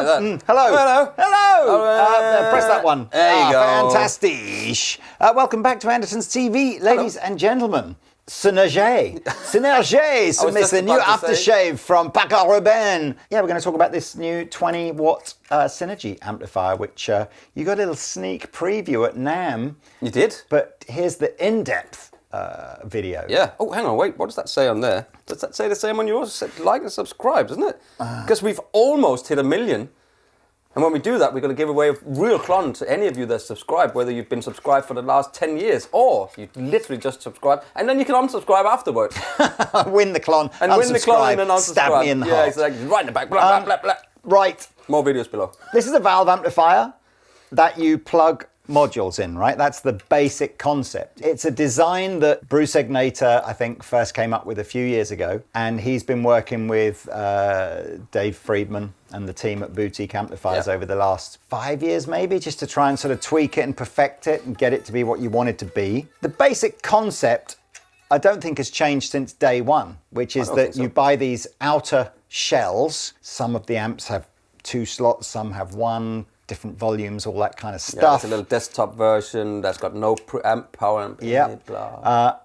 like that. Hello. Hello. Hello. Press that one. There you go. Fantastic. Welcome back to Andertons TV, ladies and gentlemen. Synergy. Synergy. So it's the new aftershave from Packard Robin. Yeah, we're going to talk about this new 20-watt Synergy amplifier, which you got a little sneak preview at NAMM. You did? But here's the in-depth video. Yeah. Oh, hang on, wait. What does that say on there? Does that say the same on yours? It said like and subscribe, doesn't it? Because we've almost hit 1 million. And when we do that, we're going to give away a real clon to any of you that subscribe, whether you've been subscribed for the last 10 years or you literally just subscribe, and then you can unsubscribe afterwards. Win the clon, and win the clon and then unsubscribe. Stab me in the heart. Yeah, exactly. Right in the back. Blah, blah, blah, blah. Right. More videos below. This is a valve amplifier that you plug modules in, right? That's the basic concept. It's a design that Bruce Egnater, I think, first came up with a few years ago, and he's been working with Dave Friedman and the team at Boutique Amplifiers over the last 5 years, maybe, just to try and sort of tweak it and perfect it and get it to be what you want it to be. The basic concept, I don't think, has changed since day one, which is that you buy these outer shells. Some of the amps have 2 slots, some have 1, different volumes, all that kind of stuff. Yeah, it's a little desktop version that's got no power amp. Yeah.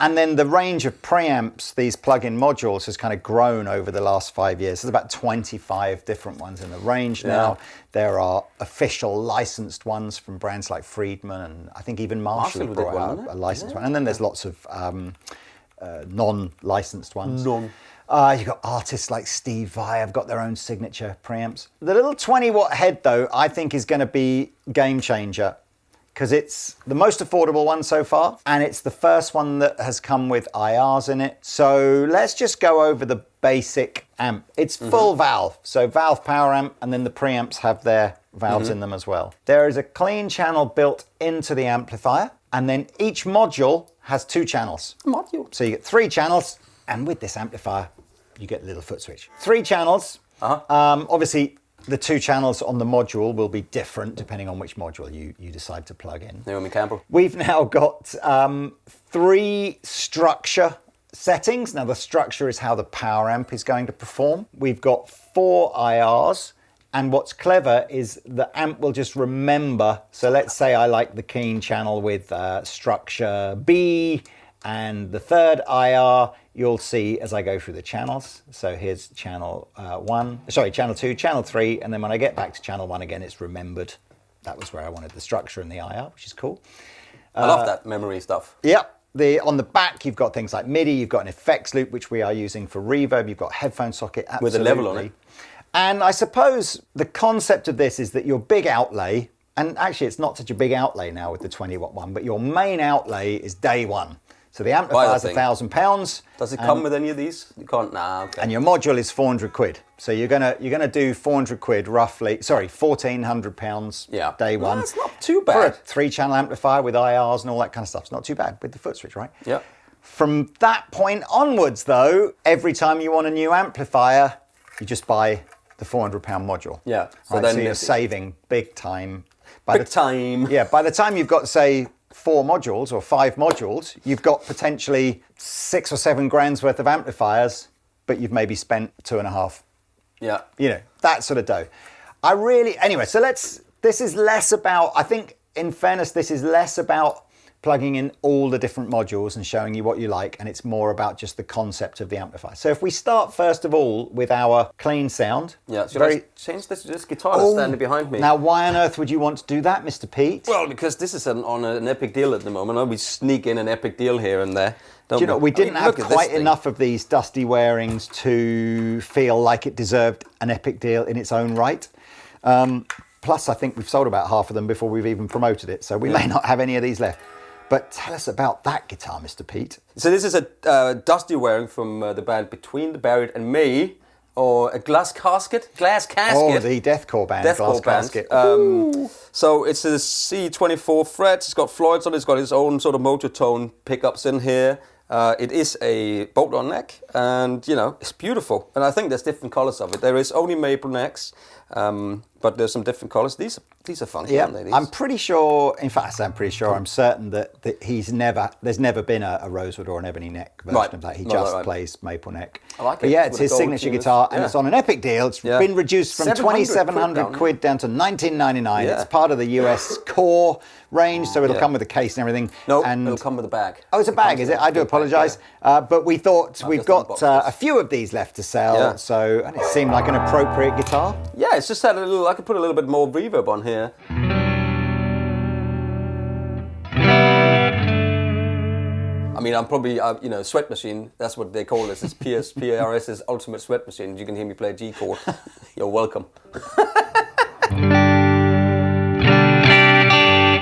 And then the range of preamps, these plug-in modules, has kind of grown over the last 5 years. There's about 25 different ones in the range now. There are official licensed ones from brands like Friedman, and I think even Marshall brought out a licensed one. And then there's lots of non-licensed ones. You've got artists like Steve Vai have got their own signature preamps. The little 20-watt head, though, I think is going to be game changer because it's the most affordable one so far, and it's the first one that has come with IRs in it. So let's just go over the basic amp. It's full valve, so valve power amp, and then the preamps have their valves in them as well. There is a clean channel built into the amplifier, and then each module has 2 channels. So you get 3 channels, and with this amplifier, you get a little foot switch. 3 channels. Obviously, the 2 channels on the module will be different depending on which module you decide to plug in. Naomi Campbell. We've now got 3 structure settings. Now, the structure is how the power amp is going to perform. We've got 4 IRs. And what's clever is the amp will just remember. So let's say I like the keen channel with structure B, and the 3rd IR you'll see as I go through the channels. So here's channel 2, channel 3, and then when I get back to channel 1 again, it's remembered that was where I wanted the structure and the IR, which is cool. I love that memory stuff. Yep. On the back, you've got things like MIDI, you've got an effects loop, which we are using for reverb, you've got a headphone socket, absolutely. With a level on it. And I suppose the concept of this is that your big outlay, and actually it's not such a big outlay now with the 20-watt one, but your main outlay is day one. So the amplifier is £1,000. Does it come with any of these? You can't. Nah. Okay. And your module is 400 quid. So you're gonna do 400 quid roughly. Sorry, £1,400 day one. That's not too bad for a 3-channel amplifier with IRs and all that kind of stuff. It's not too bad with the foot switch, right? Yeah. From that point onwards, though, every time you want a new amplifier, you just buy the £400 module. Yeah. So then you're saving big time. By the time you've got, say, 4 modules or 5 modules, you've got potentially 6 or 7 grand's worth of amplifiers, but you've maybe spent 2.5. Yeah. You know, that sort of dough. Anyway, so this is less about, I think in fairness, this is less about plugging in all the different modules and showing you what you like, and it's more about just the concept of the amplifier. So if we start first of all with our clean sound. Yeah, should I change this guitar that's standing behind me? Now, why on earth would you want to do that, Mr. Pete? Well, because this is on an epic deal at the moment. We sneak in an epic deal here and there. Do you know, we didn't have quite enough of these Dusty wearings to feel like it deserved an epic deal in its own right. Plus, I think we've sold about half of them before we've even promoted it, so we may not have any of these left. But tell us about that guitar, Mr. Pete. So this is a Dusty wearing from the band Between the Buried and Me, or a Glass Casket. Oh, the deathcore band, Glass Casket. So it's a C24 frets. It's got Floyd's on it. It's got its own sort of motor tone pickups in here. It is a bolt-on neck, and you know it's beautiful. And I think there's different colors of it. There is only maple necks. But there's some different colors. These are funky, Yeah, aren't they? These? I'm pretty sure. In fact, I'm pretty sure. I'm certain that there's never been a rosewood or an ebony neck version of that. He just plays maple neck. I like it. But yeah, With it's the his gold signature tuners. guitar, and it's on an Epic deal. It's been reduced from 2,700 quid down to 19.99. Yeah. It's part of the US core range, so it'll come with a case and everything. No, and it'll come with a bag. Oh, it's a bag, is it? I do apologise. But we thought we've got a few of these left to sell, and it seemed like an appropriate guitar. Yeah, it's just had a little. I could put a little bit more reverb on here. I mean, I'm probably, sweat machine. That's what they call this. It's PRS's ultimate sweat machine. You can hear me play a G chord. You're welcome.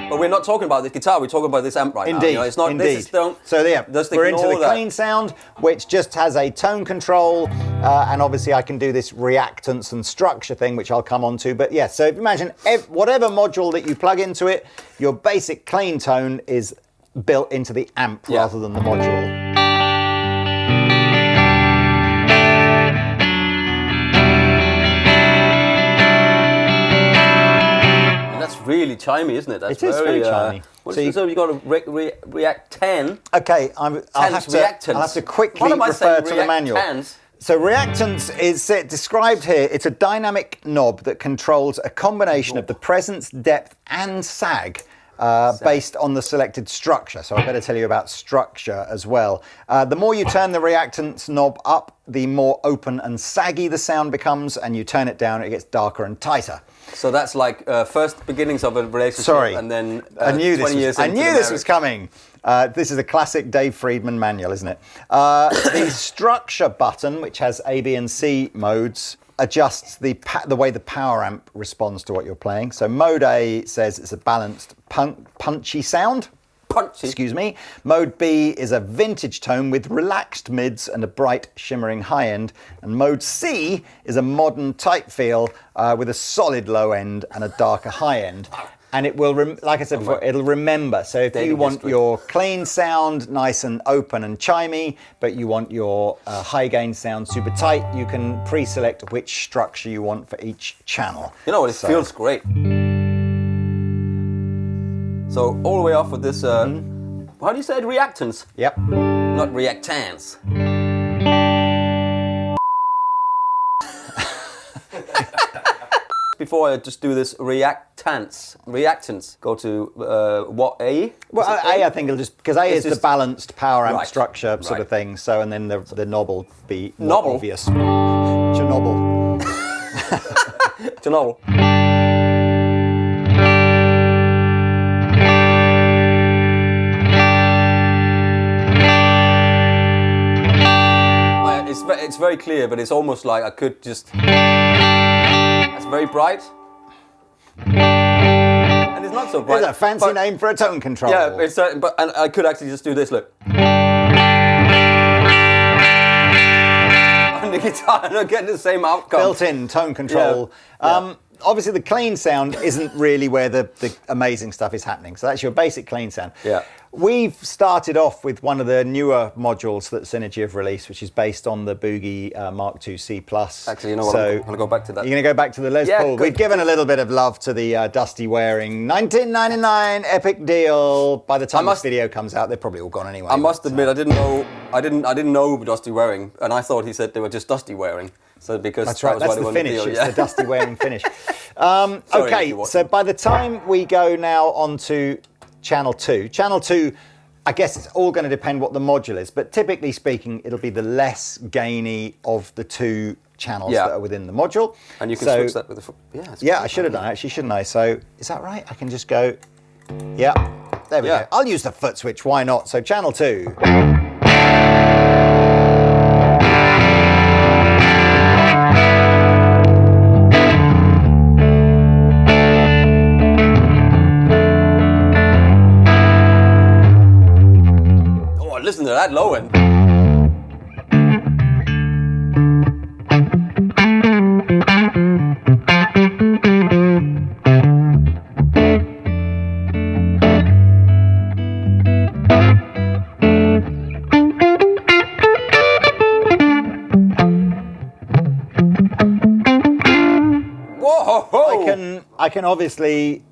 But we're not talking about this guitar. We're talking about this amp right now. Indeed, It's not. indeed. We're into the clean sound, which just has a tone control, and obviously I can do this reactance and structure thing, which I'll come on to. But yeah, so imagine whatever module that you plug into it, your basic clean tone is built into the amp rather than the module. Really chimey, isn't it? That's it is very chimey. So you've got to react 10. Okay, I'll have to quickly refer to the manual. So reactance is described here. It's a dynamic knob that controls a combination of the presence, depth, and sag. Based on the selected structure. So I better tell you about structure as well. The more you turn the reactance knob up, the more open and saggy the sound becomes, and you turn it down, it gets darker and tighter. So that's like first beginnings of a relationship, and then 20 years into I knew this was coming. This is a classic Dave Friedman manual, isn't it? The structure button, which has A, B, and C modes, adjusts the way the power amp responds to what you're playing. So mode A says it's a balanced punchy sound. Punchy. Excuse me. Mode B is a vintage tone with relaxed mids and a bright shimmering high end. And mode C is a modern tight feel with a solid low end and a darker high end. And it will, like I said before, it'll remember. So if you want your clean sound nice and open and chimey, but you want your high gain sound super tight, you can pre-select which structure you want for each channel. You know what? It feels great. So all the way off with this, how do you say it? Reactance? Yep. Not reactance. Before I just do this reactance, go to what A? Well, A, I think it'll just, because A is the balanced power amp structure sort of thing. So, and then the knob will be more obvious. Chernobyl. Chernobyl. It's very clear, but it's almost like I could just. It's very bright. And it's not so bright. It's a fancy name for a tone control. Yeah, and I could actually just do this, look. On the guitar, and I get the same outcome. Built-in tone control. Yeah. Obviously, the clean sound isn't really where the amazing stuff is happening. So that's your basic clean sound. Yeah. We've started off with one of the newer modules that Synergy have released, which is based on the Boogie Mark II C+. Actually, you know what? I'm going to go back to that. You're going to go back to the Les Paul. Good. We've given a little bit of love to the Dustie Waring 1999 Epic deal. By the time this video comes out, they're probably all gone anyway. I must admit, I didn't know Dustie Waring, and I thought he said they were just Dusty Waring. So because that's right. That's the finish. It's the Dusty Waring finish. Okay, so by the time we go now onto Channel 2, I guess it's all going to depend what the module is, but typically speaking, it'll be the less gainy of the two channels that are within the module. And you can switch that with the I should have done actually, shouldn't I? So is that right? I can just go. Yeah, there we go. I'll use the foot switch. Why not? So Channel 2. Listen to that low end. Whoa! can obviously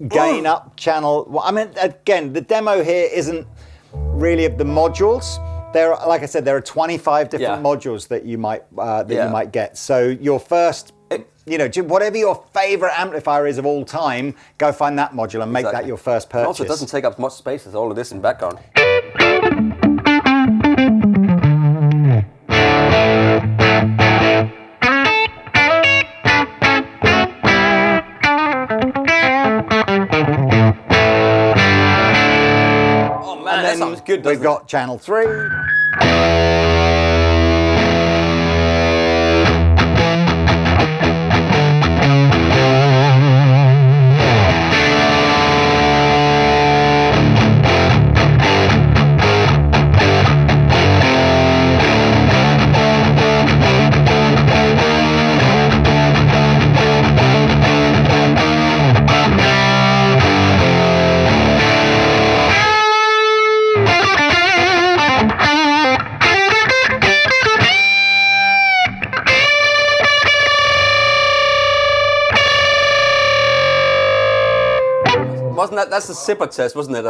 gain up channel. Well, I mean, again, the demo here isn't really of the modules. There are, like I said, there are 25 different modules that you might you might get. So your first, whatever your favorite amplifier is of all time, go find that module and make that your first purchase. And also, it doesn't take up much space as all of this in background. Oh man, that sounds good. We've got channel 3. That's the zipper test, wasn't it?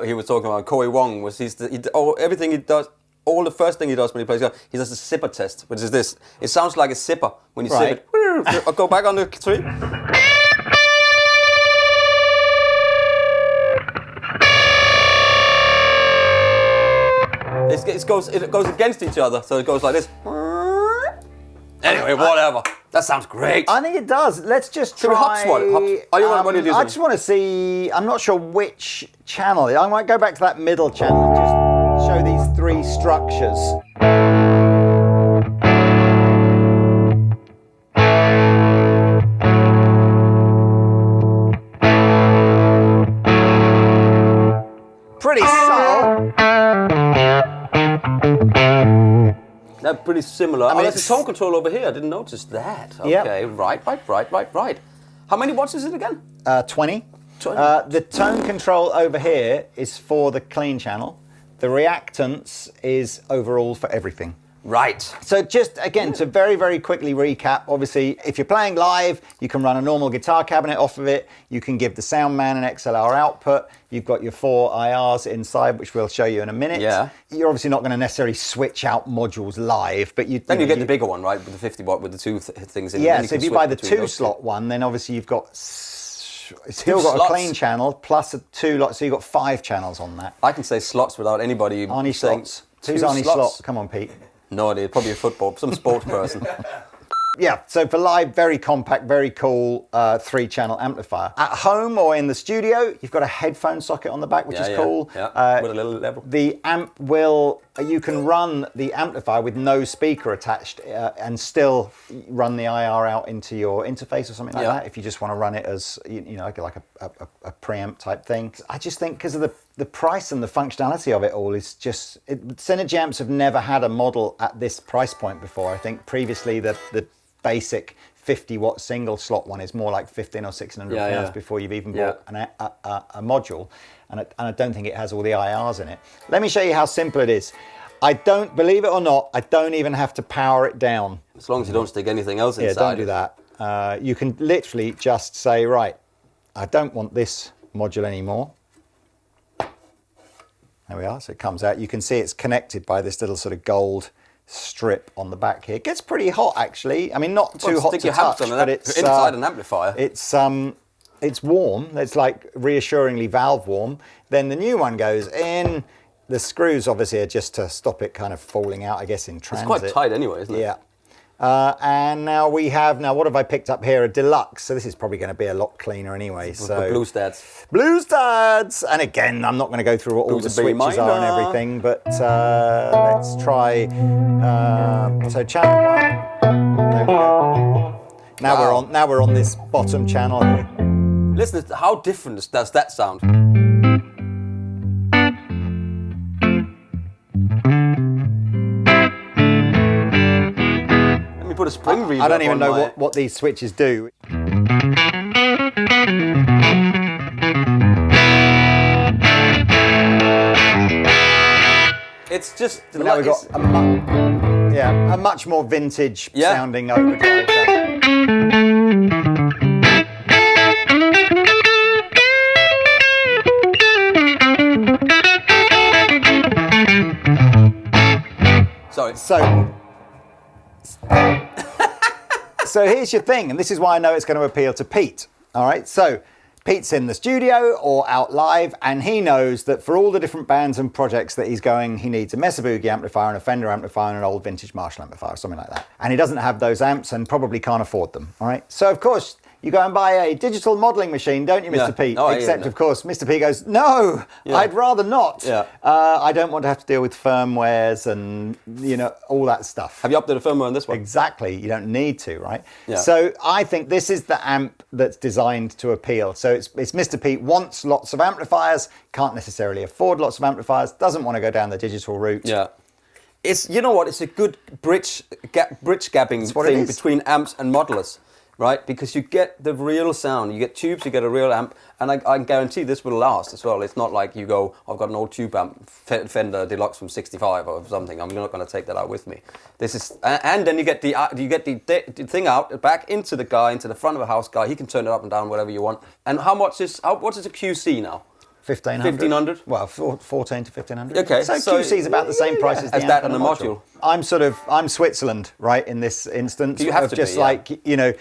He was talking about Corey Wong. Was everything he does? All the first thing he does when he plays guitar, he does a zipper test, which is this. It sounds like a zipper when you zip it. I'll go back on the 3. It goes against each other, so it goes like this. Anyway, whatever. That sounds great. I think it does. Let's just try. What are you using? I just want to see. I'm not sure which channel. I might go back to that middle channel and just show these 3 structures. Pretty subtle. They're pretty similar. I mean, there's a tone control over here. I didn't notice that. Okay, right. How many watts is it again? 20. The tone control over here is for the clean channel. The reactance is overall for everything. Right. So just, again, to very, very quickly recap, obviously, if you're playing live, you can run a normal guitar cabinet off of it. You can give the sound man an XLR output. You've got your 4 IRs inside, which we'll show you in a minute. Yeah. You're obviously not going to necessarily switch out modules live, but you get the bigger one, right, with the 50 watt with the 2 things in it. Yeah, so if you buy the 2-slot one, then obviously you've got still got a clean channel plus a 2 lot, so you've got 5 channels on that. I can say slots without anybody Arnie saying slots. Who's Arnie Slot? Come on, Pete. No idea, probably a some sports person. Yeah, so for live, very compact, very cool 3-channel amplifier. At home or in the studio, you've got a headphone socket on the back, which is cool. Yeah, with a little level. The amp you can run the amplifier with no speaker attached and still run the IR out into your interface or something like that, if you just want to run it as, like a preamp type thing. I just think because of the price and the functionality of it all is just... Synergy amps have never had a model at this price point before. I think previously the basic 50-watt single slot one is more like £1,500 or £1,600 before you've even bought a module, and I don't think it has all the IRs in it. Let me show you how simple it is. Believe it or not, I don't even have to power it down. As long as you don't stick anything else inside. Yeah, don't do that. You can literally just say, right, I don't want this module anymore. There we are, so it comes out. You can see it's connected by this little sort of gold strip on the back here. It gets pretty hot, actually. I mean, not too hot to touch, but it's inside an amplifier. It's warm. It's like reassuringly valve warm. Then the new one goes in. The screws obviously are just to stop it kind of falling out, I guess, in transit. It's quite tight anyway, isn't it? Yeah. And now what have I picked up here? A deluxe. So this is probably going to be a lot cleaner anyway. So blue studs. Blue studs. And again, I'm not going to go through what all the switches are and everything, but let's try. So channel 1. There we go. Now we're on this bottom channel here. Listen, how different does that sound? Put a spring reverb. I don't even know what these switches do. It's just now we've got a much more vintage sounding overdrive. Sorry. So here's your thing, and this is why I know it's going to appeal to Pete. All right, so Pete's in the studio or out live, and he knows that for all the different bands and projects that he's going, he needs a Mesa Boogie amplifier and a Fender amplifier and an old vintage Marshall amplifier or something like that. And he doesn't have those amps and probably can't afford them. All right, so of course, you go and buy a digital modelling machine, don't you, Mr. Pete? Oh, Except, of course, Mr. Pete goes, no, I'd rather not. Yeah. I don't want to have to deal with firmwares and, all that stuff. Have you updated the firmware on this one? Exactly. You don't need to, right? Yeah. So I think this is the amp that's designed to appeal. So it's Mr. Pete wants lots of amplifiers, can't necessarily afford lots of amplifiers, doesn't want to go down the digital route. Yeah. It's, you know what, it's a good bridge gapping thing between amps and modulars. Right, because you get the real sound, you get tubes, you get a real amp, and I guarantee this will last as well. It's not like you go, I've got an old tube amp, Fender Deluxe from '65 or something. I'm not going to take that out with me. This is, and then you get the thing out back into the front of a house guy. He can turn it up and down whatever you want. And what is a QC now? 1,500. Well, 14 to 1,500. Okay, so QC is about the same price as the amp that and and the module. I'm Switzerland, right, in this instance. You have to just be,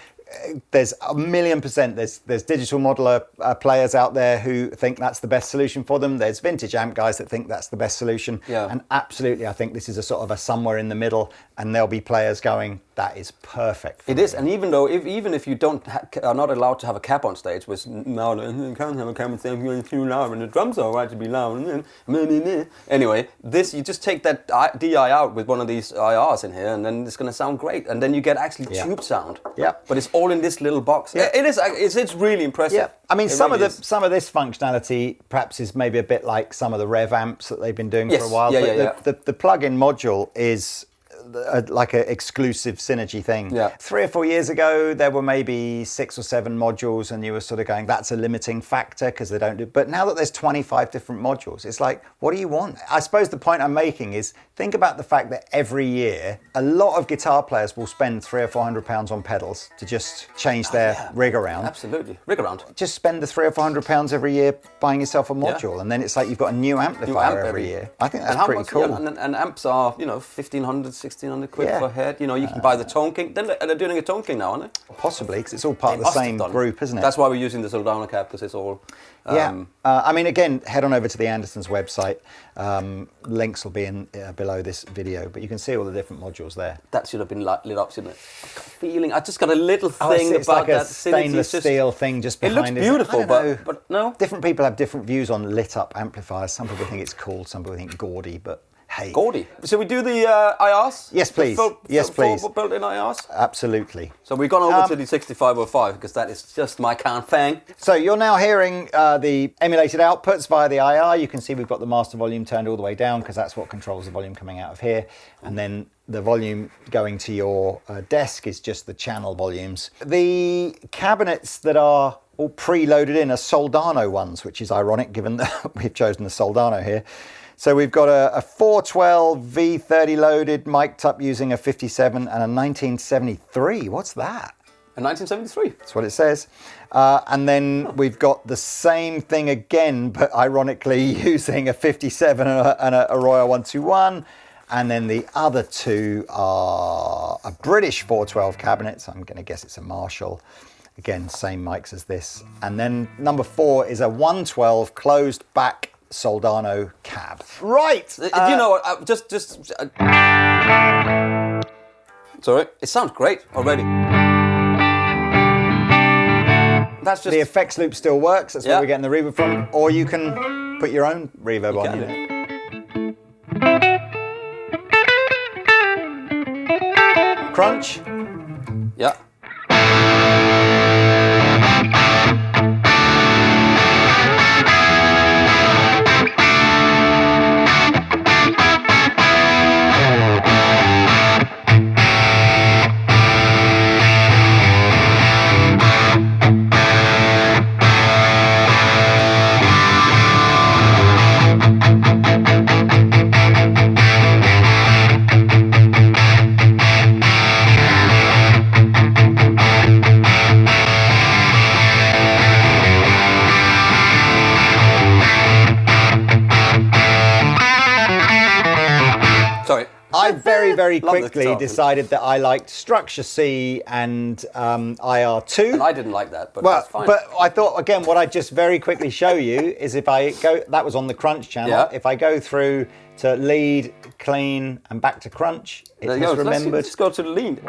there's 1,000,000%. There's digital modeler players out there who think that's the best solution for them. There's vintage amp guys that think that's the best solution. Yeah. And absolutely, I think this is a sort of a somewhere in the middle. And there'll be players going, that is perfect. It is, and even though even if you are not allowed to have a cap on stage, which no, you can't have a cap on stage because it's too loud, and the drums are right to be loud. Anyway, this you just take that DI out with one of these IRs in here, and then it's going to sound great, and then you get actually tube sound. Yeah. But it's all in this little box. Yeah. It's really impressive. Yeah. I mean, some really of this functionality perhaps is maybe a bit like some of the Rev amps that they've been doing Yes. for a while. Yeah, but the plug-in module is like an exclusive synergy thing. Yeah. 3 or 4 years ago, there were maybe 6 or 7 modules, and you were sort of going, that's a limiting factor because they don't do. But now that there's 25 different modules, it's like, what do you want? I suppose the point I'm making is think about the fact that every year, a lot of guitar players will spend £300 or £400 on pedals to just change their rig around. Absolutely, rig around. Just spend the £300 or £400 every year buying yourself a module, and then it's like you've got a new amplifier every year. I think that's pretty cool. Yeah, and amps are 1,500, 1,600 quid per head. You can buy the Tone King. They're doing a Tone King now, aren't they? Possibly, because it's all part of the same group, isn't it? That's why we're using the Soldano cab, because it's all. I mean, again, head on over to the Andertons website. Links will be in below this video, but you can see all the different modules there. That should have been lit up, shouldn't it? I've got a feeling. I just got a little thing it's about like a that stainless steel thing just behind it. Looks beautiful, but no. Different people have different views on lit up amplifiers. Some people think it's cool, some people think gaudy, but hey. Gaudy. Shall we do the IRs? Yes, please. Yes, please. Built-in IRs? Absolutely. So we've gone over to the 6505 because that is just my kind of thing. So you're now hearing the emulated outputs via the IR. You can see we've got the master volume turned all the way down because that's what controls the volume coming out of here. And then the volume going to your desk is just the channel volumes. The cabinets that are all preloaded in are Soldano ones, which is ironic given that we've chosen the Soldano here. So we've got a 412 V30 loaded, mic'd up using a 57 and a 1973. What's that? A 1973. That's what it says. And then we've got the same thing again, but ironically using a 57 and a Royal 121. And then the other two are a British 412 cabinet. So I'm going to guess it's a Marshall. Again, same mics as this. And then number 4 is a 112 closed back Soldano cab. Right. You know what? Sorry. It sounds great already. That's just the effects loop still works. That's where we're getting the reverb from. Or you can put your own reverb on. Crunch. Yeah. I very, very Love this quickly guitar. decided that I liked Structure C and IR2. And I didn't like that, but Well, that's fine. but I thought, again, what I'd just very quickly show you is if I go, that was on the Crunch channel. Yeah. If I go through to lead, clean, and back to Crunch, it there you has go. remembered. Let's go to the lean.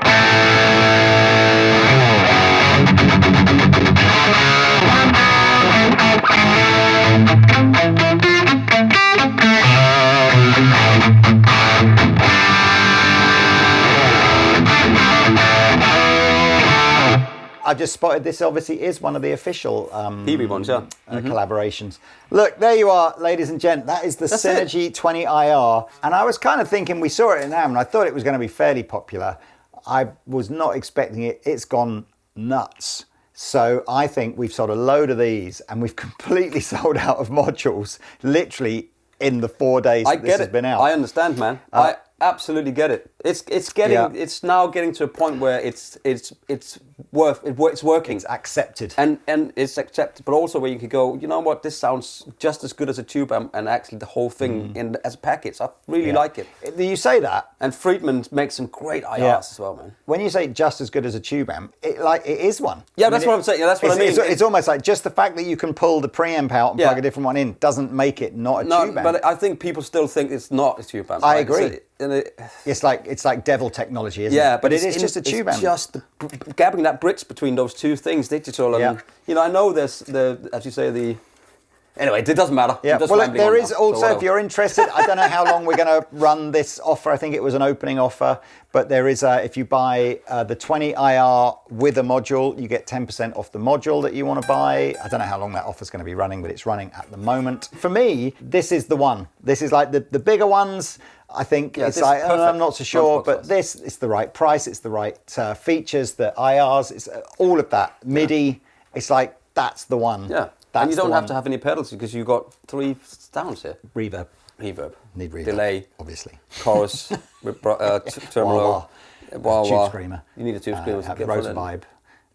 I've just spotted this obviously is one of the official Peavey ones, yeah. collaborations. Look, there you are, ladies and gents. That is the That's Synergy 20 IR. And I was kind of thinking, we saw it in AM and I thought it was going to be fairly popular. I was not expecting it. It's gone nuts. So I think we've sold a load of these and we've completely sold out of modules, literally in the 4 days I that this get has it. been out. I understand, man. I absolutely get it. It's getting Yeah. it's now getting to a point where it's working. It's accepted. And it's accepted, but also where you could go, you know what, this sounds just as good as a tube amp, and actually the whole thing as a package. I really like it. You say that. And Friedman makes some great IRs Yeah. as well, man. When you say just as good as a tube amp, it is one. Yeah, that's what I'm saying. Yeah, that's what I mean. It's almost like just the fact that you can pull the preamp out and Yeah. plug a different one in doesn't make it not a tube amp. But I think people still think it's not a tube amp. I right? agree. It's It's like devil technology, isn't yeah, it? But it is just a tube amp. It's just gapping that bridge between those two things, digital and I know there's as you say Anyway, it doesn't matter. Yeah, I'm just well, rambling there on is now, also, so if you're interested, I don't know how long we're going to run this offer. I think it was an opening offer, but there is if you buy the 20 IR with a module, you get 10% off the module that you want to buy. I don't know how long that offer's going to be running, but it's running at the moment. For me, this is the one. This is like the bigger ones. I think it's this like, is perfect. I'm not so sure, Lunchbox but size. this is the right price. It's the right features, the IRs, it's all of that. MIDI, it's like, that's the one. Yeah. That's And you don't the have one. to have any pedals because you've got 3 sounds here. Reverb. Reverb. Need reverb. Delay. Obviously. Chorus. Tremolo. Wah-wah. Tube screamer. You need a tube screamer. to get Rose front end.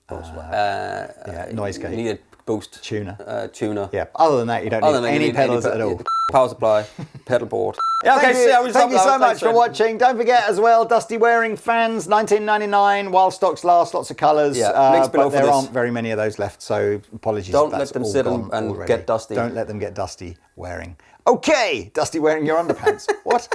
vibe. Noise gate. You need a boost. Tuner. Tuner. Yeah. Other than that, you don't Other need than that, you any need pedals pe- at all. Power supply, pedal board. Yeah, okay, Thank you so much for watching. Don't forget as well, Dusty Wearing fans, 1999, while stocks last, lots of colours. Yeah, links below but for there this. aren't very many of those left, so apologies. Don't if that's let them all sit gone and already. get dusty. Don't let them get Dusty Wearing. Okay, Dusty Wearing your underpants. What?